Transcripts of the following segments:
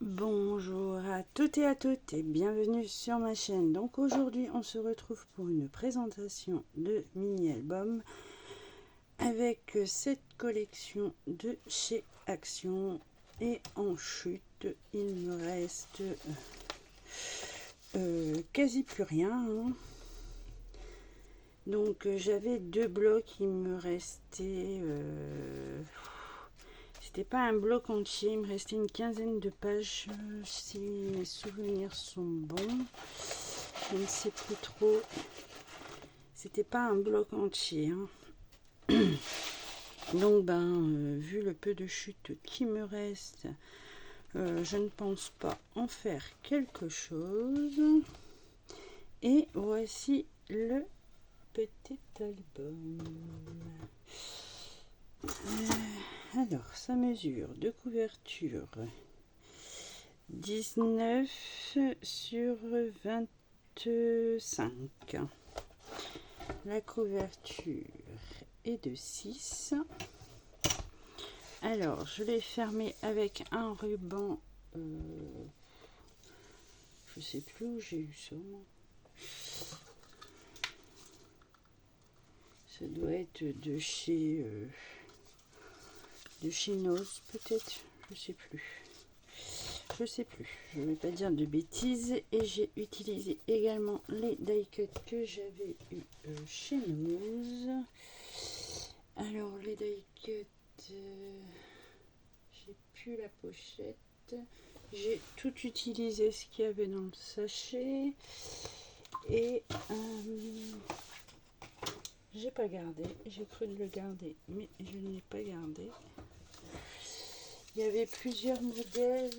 Bonjour à toutes et à toutes et bienvenue sur ma chaîne. Donc aujourd'hui on se retrouve pour une présentation de mini-album avec cette collection de chez Action. Et en chute il me reste quasi plus rien, hein. Donc j'avais deux blocs, il me restait c'était pas un bloc entier, il me restait une quinzaine de pages, si mes souvenirs sont bons. Je ne sais plus trop. C'était pas un bloc entier, hein. Donc vu le peu de chute qui me reste, je ne pense pas en faire quelque chose. Et voici le petit album. Alors, sa mesure de couverture 19 sur 25. La couverture est de 6. Alors, je l'ai fermé avec un ruban. Je sais plus où j'ai eu ça. Ça doit être de chez Nose peut-être, je sais plus, je vais pas dire de bêtises. Et j'ai utilisé également les die cuts que j'avais eu chez Nose. Alors les die cuts, j'ai plus la pochette, j'ai tout utilisé ce qu'il y avait dans le sachet. Et j'ai pas gardé, j'ai cru de le garder mais je ne l'ai pas gardé. Il y avait plusieurs modèles.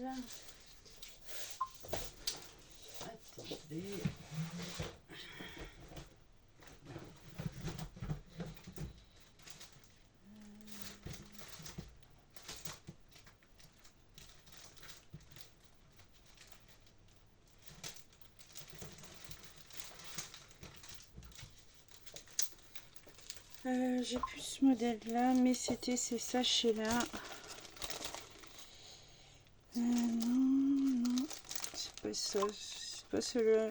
Attendez. J'ai plus ce modèle là, mais c'était ces sachets là. Non, c'est pas ça, c'est pas celui-là.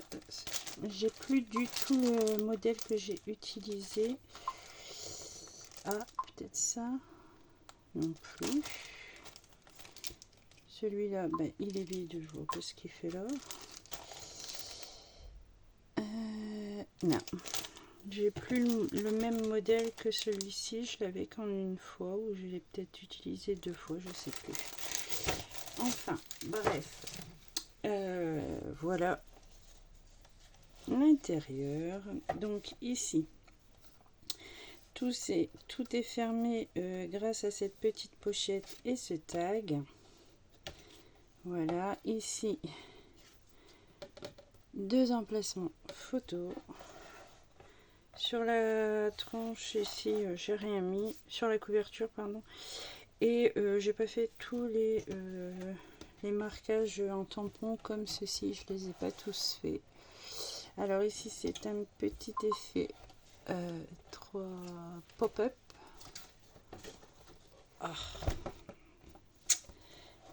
J'ai plus du tout le modèle que j'ai utilisé. Ah, peut-être ça. Non plus. Celui-là, il est vide, je vois pas ce qu'il fait là. Non. J'ai plus le même modèle que celui-ci. Je l'avais qu'en une fois, ou je l'ai peut-être utilisé deux fois, je sais plus. Enfin, bref. Voilà l'intérieur. Donc ici, tout est fermé grâce à cette petite pochette et ce tag. Voilà, ici, deux emplacements photo. Sur la tranche ici, j'ai rien mis. Sur la couverture, pardon. Et j'ai pas fait tous les marquages en tampon comme ceci. Je les ai pas tous faits. Alors ici, c'est un petit effet 3 pop-up. Ah,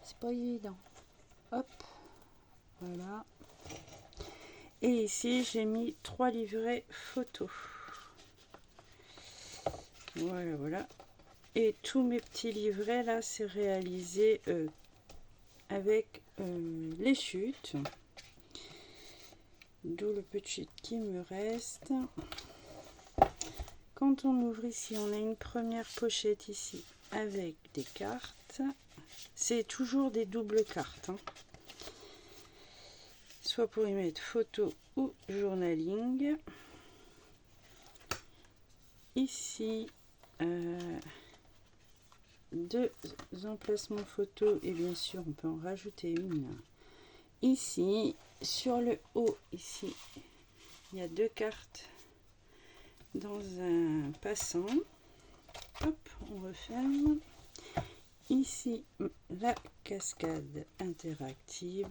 c'est pas évident. Hop, voilà. Et ici, j'ai mis 3 livrets photos. Voilà, voilà. Et tous mes petits livrets là, c'est réalisé avec les chutes. D'où le petit qui me reste. Quand on ouvre ici, on a une première pochette ici avec des cartes. C'est toujours des doubles cartes, hein. Soit pour y mettre photo ou journaling. Ici, deux emplacements photo, et bien sûr on peut en rajouter une ici. Sur le haut ici, il y a deux cartes dans un passant. Hop, on referme. Ici, la cascade interactive.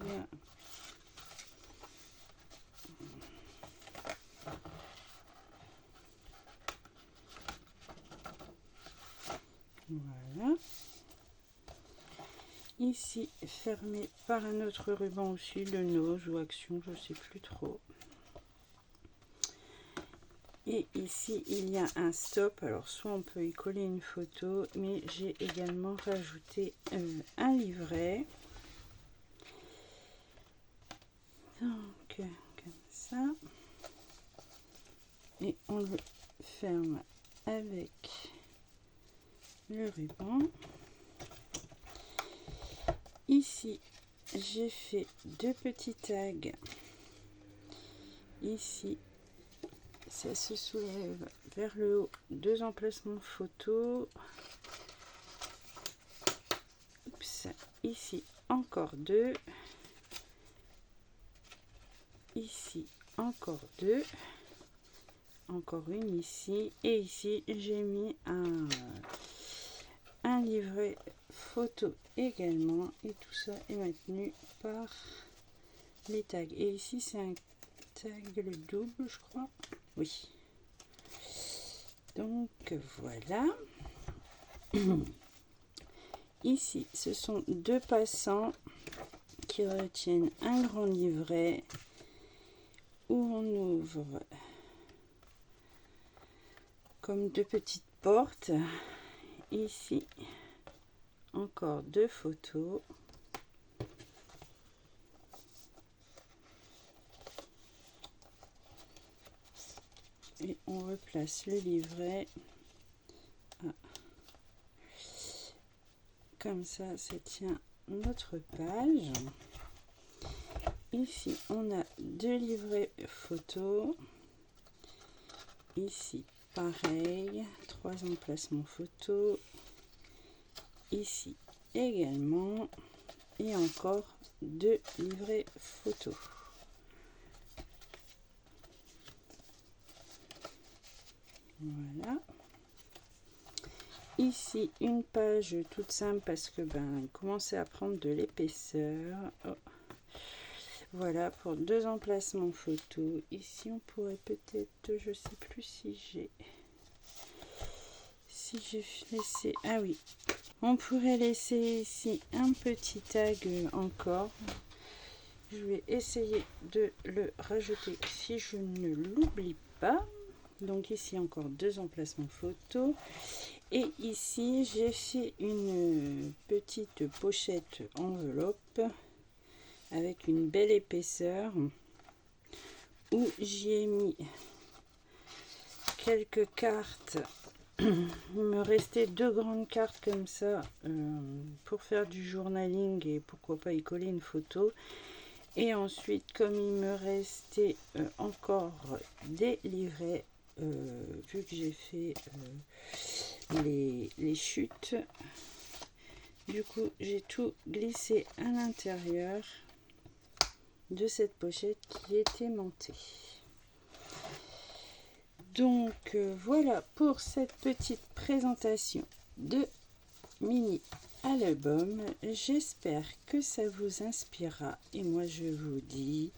Voilà. ici fermé par un autre ruban aussi, le nose ou action, je sais plus trop. Et ici il y a un stop, alors soit on peut y coller une photo, mais j'ai également rajouté un livret. Donc comme ça, et on le ferme avec le ruban. Ici j'ai fait deux petits tags. Ici ça se soulève vers le haut, deux emplacements photo. Oups. Ici encore deux, ici encore deux, encore une ici, et ici j'ai mis un livret photo également, et tout ça est maintenu par les tags. Et ici c'est un tag le double, je crois, oui. Donc voilà. Ici ce sont deux passants qui retiennent un grand livret où on ouvre comme deux petites portes. Ici encore deux photos. Et on replace le livret. Ah. Comme ça, ça tient notre page. Ici, on a deux livrets photos. Ici, pareil, trois emplacements photos. Ici également. Et encore deux livrets photos. Voilà. Ici, une page toute simple parce que commençait à prendre de l'épaisseur. Oh. Voilà pour deux emplacements photos. Ici, on pourrait peut-être, je sais plus si j'ai laissé. Ah oui, on pourrait laisser ici un petit tag encore. Je vais essayer de le rajouter si je ne l'oublie pas. Donc ici encore deux emplacements photos. Et ici j'ai fait une petite pochette enveloppe avec une belle épaisseur où j'y ai mis quelques cartes. Il me restait deux grandes cartes comme ça pour faire du journaling et pourquoi pas y coller une photo. Et ensuite, comme il me restait encore des livrets, vu que j'ai fait les chutes, du coup j'ai tout glissé à l'intérieur de cette pochette qui était aimantée. Donc voilà pour cette petite présentation de mini à l'album. J'espère que ça vous inspirera et moi je vous dis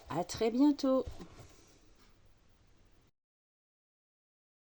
à très bientôt.